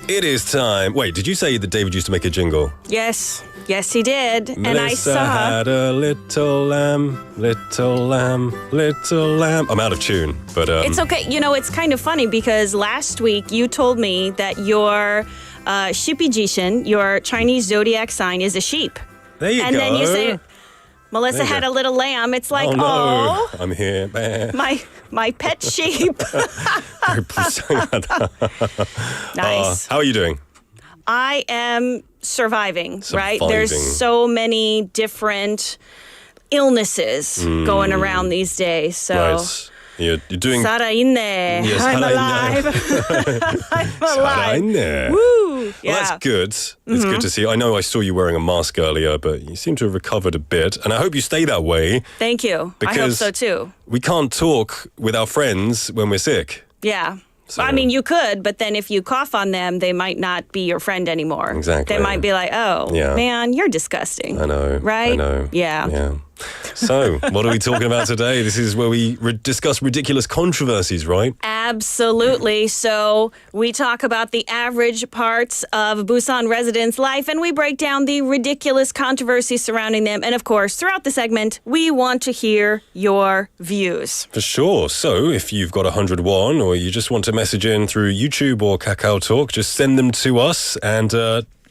It is time. Wait, did you say that David used to make a jingle? Yes, he did. Melissa and I saw. had a little lamb, little lamb, little lamb. I'm out of tune, but It's okay. You know, it's kind of funny because last week you told me that your Shipijishin, your Chinese zodiac sign, is a sheep. There you and go. then you say, Melissa There you had go. a little lamb. It's like, oh, no. oh, I'm here. my pet sheep. Very 불쌍하다. Nice. How are you doing? I am surviving, right? There's Surviving. so many different illnesses going around these days. So Right. You're doing... 살아있네. Yes, I'm 살아있네. alive. I'm alive. 살아있네. Woo! Well, that's good. It's good to see. I know I saw you wearing a mask earlier, but you seem to have recovered a bit. And I hope you stay that way. Thank you. I hope Because- so too. We can't talk with our friends when we're sick. Yeah. So- I mean, you could, but then if you cough on them, they might not be your friend anymore. Exactly. They might be like, oh, Yeah. man, you're disgusting. I know. Right? I know. Yeah. So, what are we talking about today? This is where we discuss ridiculous controversies, right? Absolutely. So we talk about the average parts of Busan residents' life and we break down the ridiculous controversies surrounding them. And of course, throughout the segment, we want to hear your views. For sure. So, if you've got 101 or you just want to message in through YouTube or Kakao Talk, just send them to us and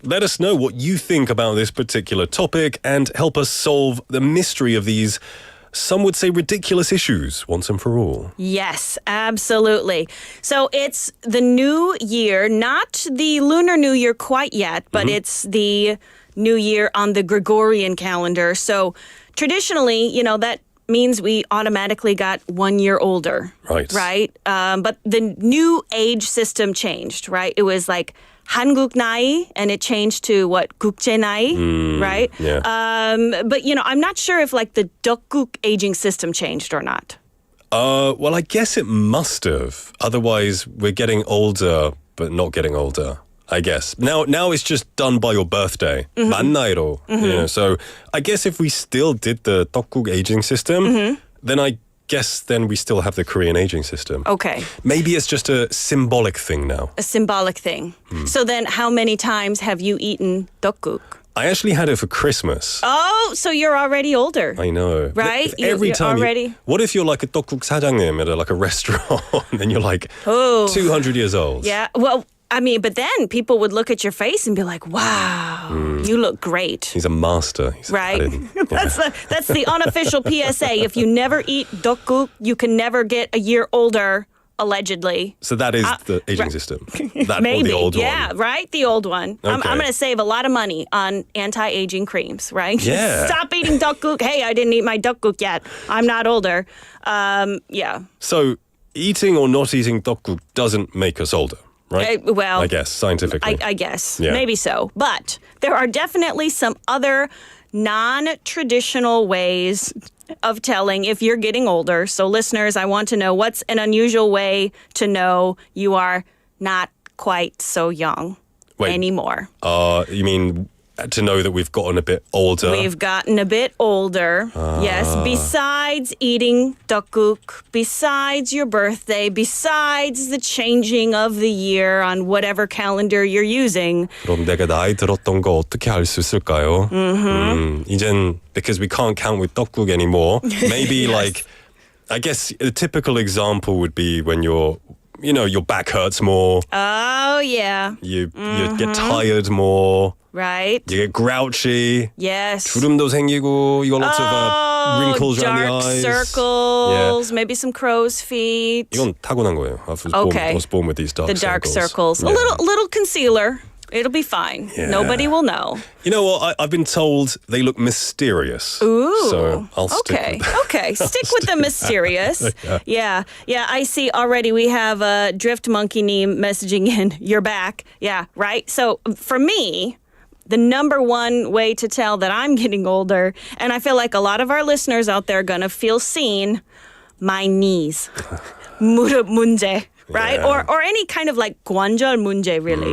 let us know what you think about this particular topic and help us solve the mystery of these, some would say, ridiculous issues once and for all. Yes, absolutely. So it's the new year, not the Lunar New Year quite yet, but it's the new year on the Gregorian calendar. So traditionally, you know, that means we automatically got 1 year older. Right. Right? But the new age system changed, right? It was like 한국 나이, and it changed to what? 국제 나이, right? Yeah. But, you know, I'm not sure if like the Deokguk aging system changed or not. Well, I guess it must have. Otherwise, we're getting older, but not getting older. I guess. Now it's just done by your birthday. 만나이로. You know, so I guess if we still did the Deokguk aging system, then I guess then we still have the Korean aging system. Okay. Maybe it's just a symbolic thing now. A symbolic thing. So then how many times have you eaten Deokguk? I actually had it for Christmas. Oh, so you're already older. I know. Right? If every You're time already- what if you're like a Deokguk 사장님 at like a restaurant and you're like Oh. 200 years old? Yeah. Well, I mean, but then people would look at your face and be like, wow, you look great. He's a master. He's Right? Yeah. That's the unofficial PSA. If you never eat Deokguk, you can never get a year older, allegedly. So that is the aging system. That Maybe. or the old yeah, one. right? The old one. I'm Okay. going to save a lot of money on anti-aging creams, right? Yeah. Stop eating Deokguk. Hey, I didn't eat my Deokguk yet. I'm not older. Yeah. So eating or not eating Deokguk doesn't make us older, right? Well, I guess, scientifically. I guess. Yeah. Maybe so. But there are definitely some other non-traditional ways of telling if you're getting older. So listeners, I want to know what's an unusual way to know you are not quite so young anymore. You mean to know that we've gotten a bit older? We've gotten a bit older. Yes, besides eating Deokguk, besides your birthday, besides the changing of the year on whatever calendar you're using. 그럼 내가 나이 들었던 거 어떻게 알 수 있을까요? 이젠 because we can't count with Deokguk anymore. Maybe like, I guess a typical example would be when your back hurts more. Oh, yeah. You get tired more. Right? You get grouchy. Yes. 주름도 생기고. You got lots of wrinkles around the dark eyes. circles, maybe some crow's feet. 이건 타고난 거예요. I was born with these dark The circles. dark circles. Yeah. A little concealer. It'll be fine. Yeah. Nobody will know. You know what? I've been told they look mysterious. Ooh. So I'll stick with that. Okay. Stick with the mysterious. Yeah. I see already we have a Drift Monkey Neem messaging in. You're back. Yeah, right? So for me, the number one way to tell that I'm getting older, and I feel like a lot of our listeners out there are going to feel seen, my knees. 무릎 문제, right? Yeah. Or any kind of like 관절 문제, really.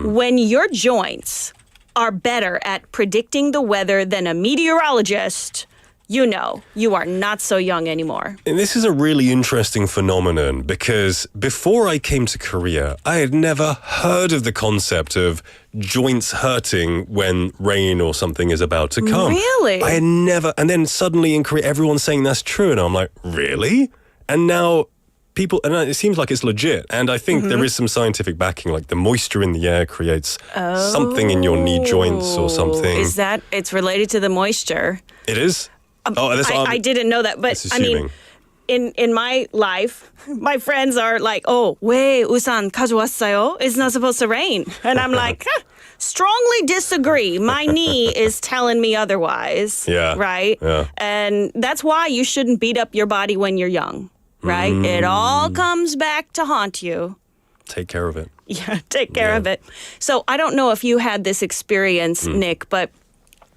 When your joints are better at predicting the weather than a meteorologist, you know you are not so young anymore. And this is a really interesting phenomenon because before I came to Korea, I had never heard of the concept of joints hurting when rain or something is about to come. Really? I had never, and then suddenly in Korea, everyone's saying that's true. And I'm like, really? And now people, and it seems like it's legit. And I think there is some scientific backing, like the moisture in the air creates something in your knee joints or something. Is that, it's related to the moisture? It is? I didn't know that, but I mean, in my life, my friends are like, "Oh, 왜 우산 가져왔어요? It's not supposed to rain," and I'm like, strongly disagree. My knee is telling me otherwise. Yeah. Right. Yeah. And that's why you shouldn't beat up your body when you're young. Right. It all comes back to haunt you. Take care of it. Yeah, take care of it. So I don't know if you had this experience, Nick, but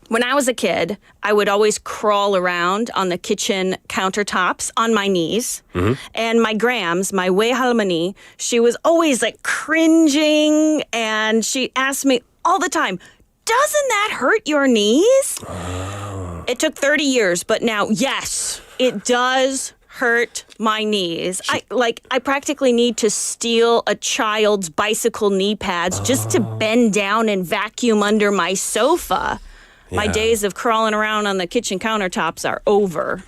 when I was a kid, I would always crawl around on the kitchen countertops on my knees. And my grams, my 외할머니, she was always like cringing and she asked me all the time, doesn't that hurt your knees? It took 30 years, but now, yes, it does hurt my knees. I practically need to steal a child's bicycle knee pads just to bend down and vacuum under my sofa. My days of crawling around on the kitchen countertops are over.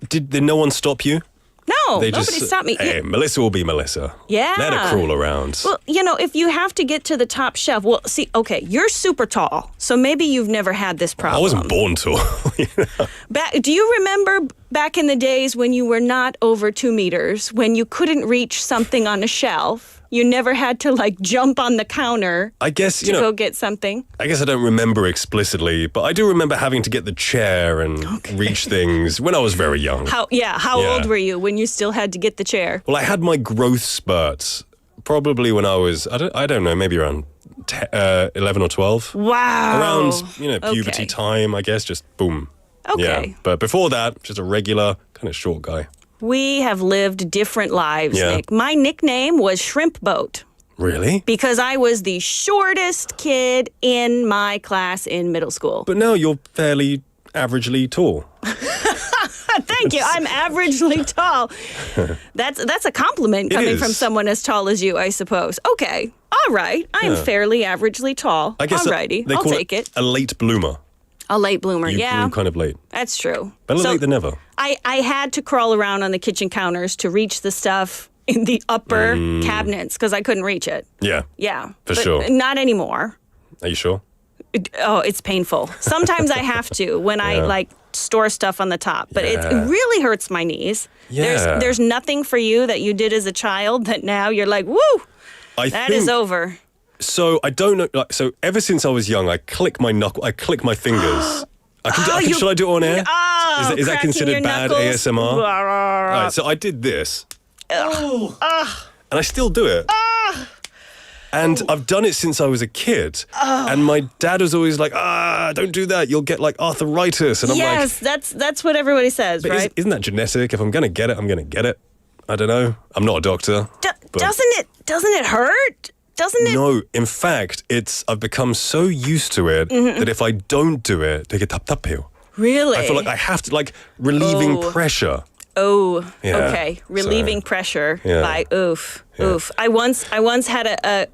Did no one stop you? No, They nobody just, stopped me. Hey, Melissa will be Melissa. Yeah. Let her crawl around. Well, you know, if you have to get to the top shelf, well, see, okay, you're super tall, so maybe you've never had this problem. I wasn't born tall. Do you remember back in the days when you were not over 2 meters, when you couldn't reach something on a shelf? You never had to like jump on the counter I guess, to go get something? I guess I don't remember explicitly, but I do remember having to get the chair and reach things when I was very young. How old were you when you still had to get the chair? Well, I had my growth spurts probably when I was, I don't know, maybe around 11 or 12. Wow. Around, puberty time, I guess, just boom. Okay. Yeah. But before that, just a regular kind of short guy. We have lived different lives, Yeah. Nick. My nickname was Shrimp Boat Really? because I was the shortest kid in my class in middle school. But now you're fairly averagely tall. Thank you. I'm averagely tall. That's a compliment It coming is. from someone as tall as you, I suppose. Okay. All right. I'm fairly averagely tall. I guess Alrighty. they I'll call take it. a late bloomer. A late bloomer. You Yeah. bloom kind of late. That's true. Better So late than never. I had to crawl around on the kitchen counters to reach the stuff in the upper cabinets because I couldn't reach it. Yeah. Yeah. For But sure. Not anymore. Are you sure? Oh, it's painful. Sometimes I have to when I like store stuff on the top, but it really hurts my knees. Yeah. There's nothing for you that you did as a child that now you're like, woo, that is over. So I don't know. Like, so ever since I was young, I click my fingers. Should I do it on air? Oh, is that cracking considered your bad knuckles? ASMR? Right, so I did this. And I still do it. And I've done it since I was a kid. And my dad was always like, don't do that. You'll get like arthritis. And I'm like, Yes, that's what everybody says, but right? isn't that genetic? If I'm going to get it, I'm going to get it. I don't know. I'm not a doctor. but- Doesn't it hurt? Doesn't it? No, in fact, I've become so used to it that if I don't do it, 되게 답답해요. Really? I feel like I have to, like, relieving pressure. Oh, Yeah, okay. Relieving pressure Yeah. by oof. I once had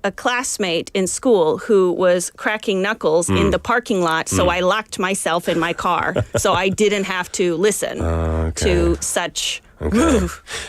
a classmate in school who was cracking knuckles in the parking lot, so I locked myself in my car so I didn't have to listen to such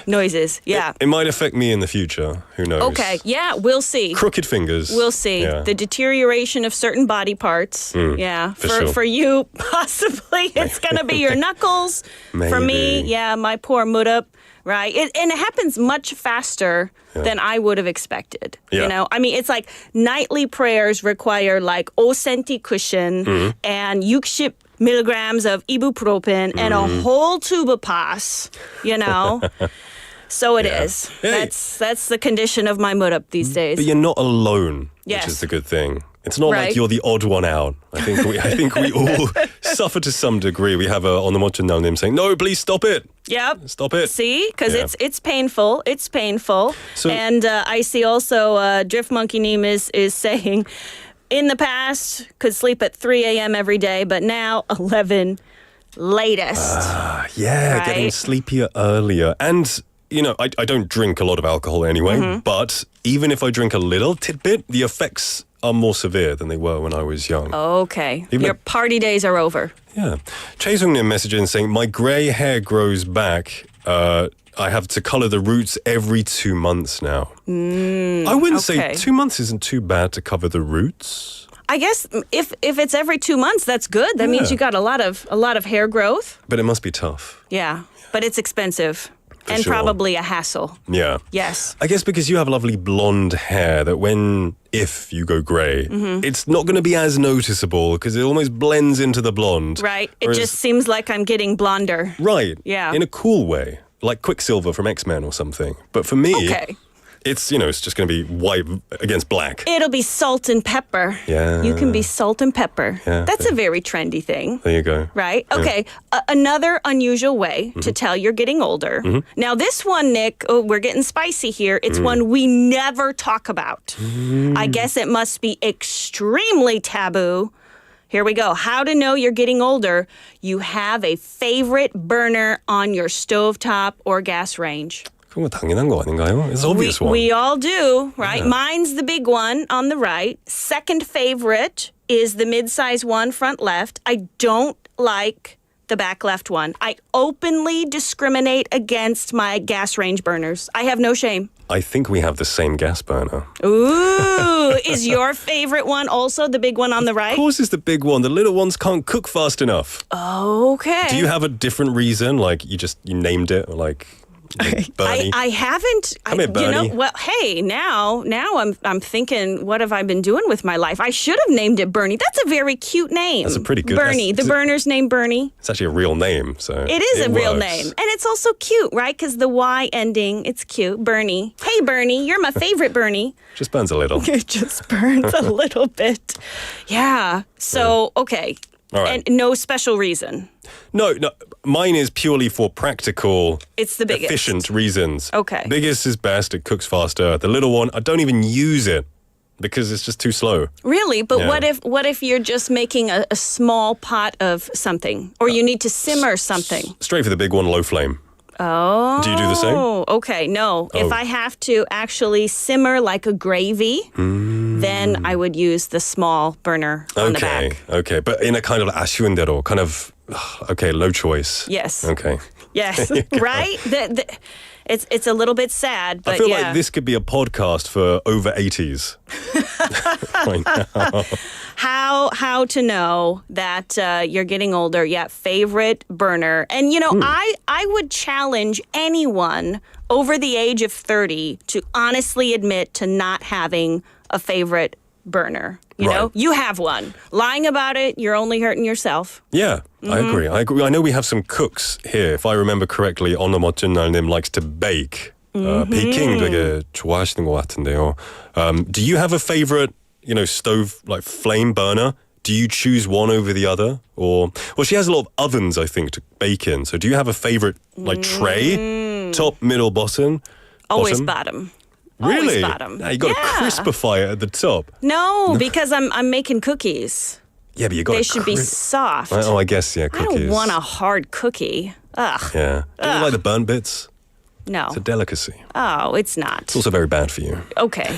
noises. Yeah. It might affect me in the future. Who knows? Okay. Yeah, we'll see. Crooked fingers. We'll see. Yeah. The deterioration of certain body parts. Yeah. for sure. you, possibly it's going to be your knuckles. For me, Maybe. my poor mutup, right? And it happens much faster than I would have expected. Yeah. You know, I mean, it's like nightly prayers require like 5cm cushion and 60 milligrams of ibuprofen and a whole tube of pus, you know? So it is. Hey. That's the condition of my mutup these days. But you're not alone, Yes. which is the good thing. It's not Right. like you're the odd one out. I think we all suffer to some degree. We have on the Mochen now name saying, "No, please stop it. Yep. Stop it." See, because Yeah. it's painful. It's painful. So- And I see also Drift Monkey Neem is saying, in the past, could sleep at 3 a.m. every day, but now 11 latest. Yeah, getting Right. sleepier earlier. And, you know, I don't drink a lot of alcohol anyway, but even if I drink a little tidbit, the effects are more severe than they were when I was young. Okay. Even- Your party days are over. Yeah. Chae-sung-nim messaging saying, my grey hair grows back. I have to colour the roots every 2 months now. I wouldn't say okay. 2 months isn't too bad to cover the roots. I guess if it's every 2 months, that's good. That means Yeah. you got a lot of hair growth. But it must be tough. Yeah. But it's expensive. For And sure. probably a hassle. Yeah. Yes. I guess because you have lovely blonde hair that if you go grey, it's not going to be as noticeable because it almost blends into the blonde. Right. It Whereas- just seems like I'm getting blonder. Right. Yeah. In a cool way, like Quicksilver from X-Men or something. But for me, Okay. it's just going to be white against black. It'll be salt and pepper. Yeah. You can be salt and pepper. Yeah. That's a very trendy thing. There you go. Right? Okay. Another unusual way to tell you're getting older. Now, this one, Nick, we're getting spicy here. It's one we never talk about. I guess it must be extremely taboo. Here we go. How to know you're getting older. You have a favorite burner on your stovetop or gas range. 그건 당연한 거 아닌가요? It's an obvious one. We all do, right? Yeah. Mine's the big one on the right. Second favorite is the mid-size one, front left. I don't like the back left one. I openly discriminate against my gas range burners. I have no shame. I think we have the same gas burner. Ooh, is your favorite one also the big one on the Of right? course, it's the big one. The little ones can't cook fast enough. Okay. Do you have a different reason? Like you named it, or like Bernie? I haven't. Come here, Bernie. Well, hey, now I'm thinking, what have I been doing with my life? I should have named it Bernie. That's a very cute name. That's a pretty good- Bernie. The burner's name Bernie. It's actually a real name, so It is a real works. name, and it's also cute, right? Because the Y ending, it's cute. Bernie. Hey, Bernie, you're my favorite Bernie. Just burns a little. It just burns a little bit. Yeah. So okay. All right. And no special reason. No, mine is purely for practical, It's the biggest. efficient reasons. Okay. Biggest is best. It cooks faster. The little one, I don't even use it because it's just too slow. Really? But Yeah. what if you're just making a small pot of something, or you need to simmer something? Straight for the big one, low flame. Oh. Do you do the same? Oh, okay. No. If Oh. I have to actually simmer like a gravy, then I would use the small burner on the back. Okay. But in a kind of 아쉬운 대로, kind of, okay, low choice. Yes. Okay. Yes. Right? It's a little bit sad, but I feel yeah. like this could be a podcast for over 80s. Right now. How to know that you're getting older? Yeah, favorite burner. And you know, I would challenge anyone over the age of 30 to honestly admit to not having a favorite burner. You know, Right. you have one. Lying about it, you're only hurting yourself. Yeah, I agree. I know we have some cooks here. If I remember correctly, 어느 멋진 날님 likes to bake. Baking 되게 좋아하시는 것 같은데요. Do you have a favorite, stove, like flame burner? Do you choose one over the other? Well, she has a lot of ovens, I think, to bake in. So do you have a favorite, like, tray? Top, middle, bottom? Always bottom. Really? Always bottom. Now you got to Yeah. crispify it at the top. No, because I'm making cookies. Yeah, but you got They to should be soft. Oh, I guess, yeah, I cookies. don't want a hard cookie. Ugh. Yeah. Do you like the burnt bits? No. It's a delicacy. Oh, it's not. It's also very bad for you. Okay.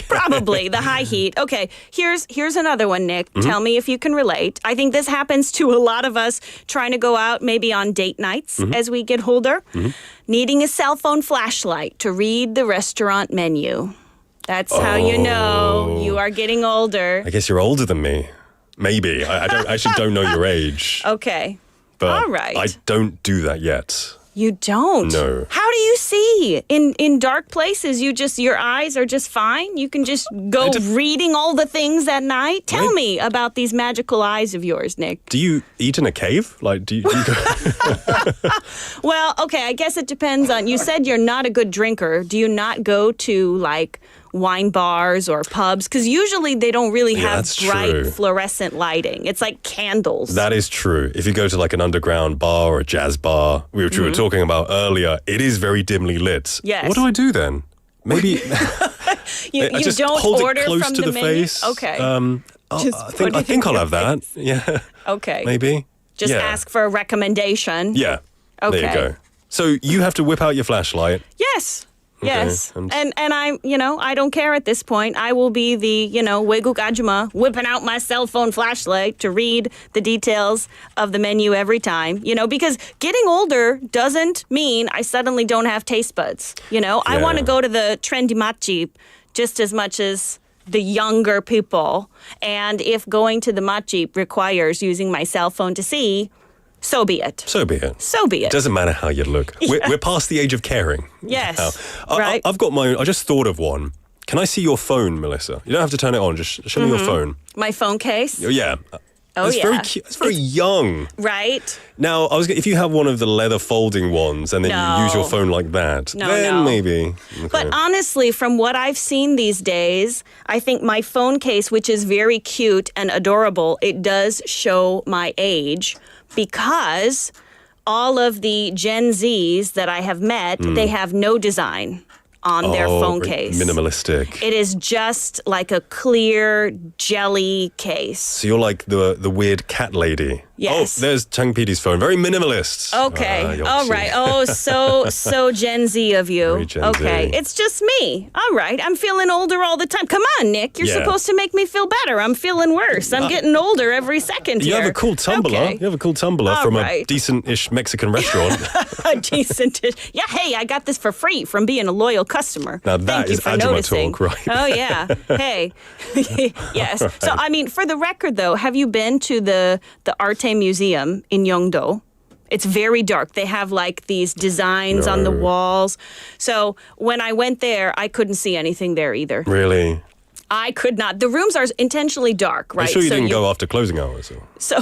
Probably the high heat. Okay, here's another one, Nick. Tell me if you can relate. I think this happens to a lot of us trying to go out maybe on date nights as we get older. Needing a cell phone flashlight to read the restaurant menu. That's how you know you are getting older. I guess you're older than me. Maybe. I actually don't know your age. Okay. But all right. I don't do that yet. You don't? No. How do you see? In dark places, your eyes are just fine? You can just go reading all the things at night? Tell me about these magical eyes of yours, Nick. Do you eat in a cave? Like, do you go... Well, okay, I guess it depends on, you said you're not a good drinker. Do you not go to, like, wine bars or pubs? Because usually they don't really have that's bright true. fluorescent lighting. It's like candles. That is true. If you go to like an underground bar or a jazz bar, which we were talking about earlier, it is very dimly lit. Yes. What do I do then? Maybe you I just don't hold order it close from to the menu? face. Okay. I Just put think it in I'll have your that. Yeah. Okay. Maybe. Just Yeah. ask for a recommendation. Yeah. Okay. There you go. So you have to whip out your flashlight. Yes. Yes. and- And I, I don't care at this point. I will be the, 외국 아줌마 whipping out my cell phone flashlight to read the details of the menu every time, because getting older doesn't mean I suddenly don't have taste buds. I want to go to the trendy matjip just as much as the younger people. And if going to the matjip requires using my cell phone to see, so be it. So be it. So be it. Doesn't matter how you look. We're past the age of caring. Yes. now. Right. I've got my own. I just thought of one. Can I see your phone, Melissa? You don't have to turn it on. Just show me your phone. My phone case. Oh, yeah. Oh, it's yeah. very cute. It's very young. Right. Now, if you have one of the leather folding ones and then you use your No. phone like that, No, then no. maybe. Okay. But honestly, from what I've seen these days, I think my phone case, which is very cute and adorable, it does show my age because all of the Gen Zs that I have met, they have no design on their phone very case. Minimalistic. It is just like a clear jelly case. So you're like the weird cat lady. Yes. Oh, there's Chang PD's phone. Very minimalist. Okay. 역시. All right. Oh, so Gen Z of you. Very Gen okay. Z. It's just me. All right. I'm feeling older all the time. Come on, Nick. You're Yeah. supposed to make me feel better. I'm feeling worse. I'm getting older every second You here. have a cool tumbler. Okay. You have a cool tumbler All from right. a decent-ish Mexican restaurant. A decent dish. Yeah, hey, I got this for free from being a loyal customer. Now that Thank you is for Ajuma noticing. talk, right? Oh, yeah. Hey. Yes. So, I mean, for the record, though, have you been to the Arte Museum in Yeongdo? It's very dark. They have like these designs on the No. walls. So when I went there, I couldn't see anything there either. Really? I could not. The rooms are intentionally dark, right? I'm sure you So didn't go after closing hours. Or? So,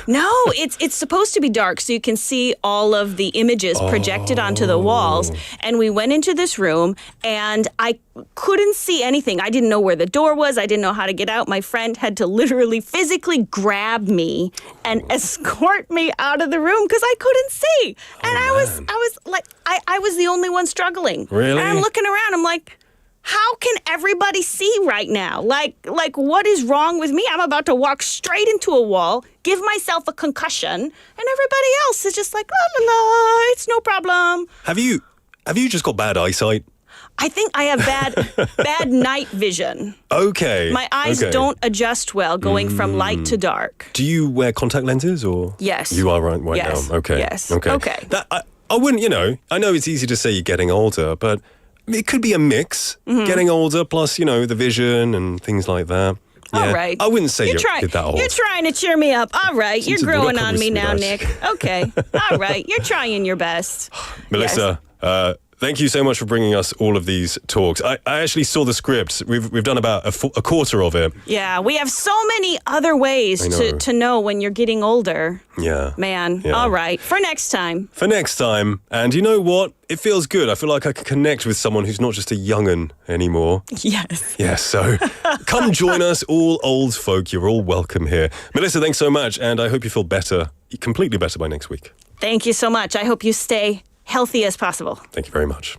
no, it's supposed to be dark so you can see all of the images projected onto the walls. And we went into this room and I couldn't see anything. I didn't know where the door was. I didn't know how to get out. My friend had to literally physically grab me and escort me out of the room because I couldn't see. And I was like, I was the only one struggling. Really? And I'm looking around. I'm like, how can everybody see right now? Like what is wrong with me? I'm about to walk straight into a wall, give myself a concussion, and everybody else is just like, la la la, it's no problem. Have you just got bad eyesight? I think I have bad night vision. Okay. My eyes okay. don't adjust well going from light to dark. Do you wear contact lenses or? Yes. You are right Yes. now. Okay. Yes. Okay. Okay. That, I wouldn't, I know it's easy to say you're getting older, but it could be a mix. Getting older plus, the vision and things like that. Yeah. All right. I wouldn't say you're that old. You're trying to cheer me up. All right. You're 진짜 growing on me now, 노력하고 Nick. 있습니다. Okay. All right. You're trying your best. Melissa, thank you so much for bringing us all of these talks. I actually saw the script. We've done about a quarter of it. Yeah, we have so many other ways I know. to know when you're getting older. Yeah. Man, Yeah. all right. For next time. For next time. And you know what? It feels good. I feel like I can connect with someone who's not just a young'un anymore. Yes. Yeah, so come join us, all old folk. You're all welcome here. Melissa, thanks so much. And I hope you feel better, completely better by next week. Thank you so much. I hope you stay healthy as possible. Thank you very much.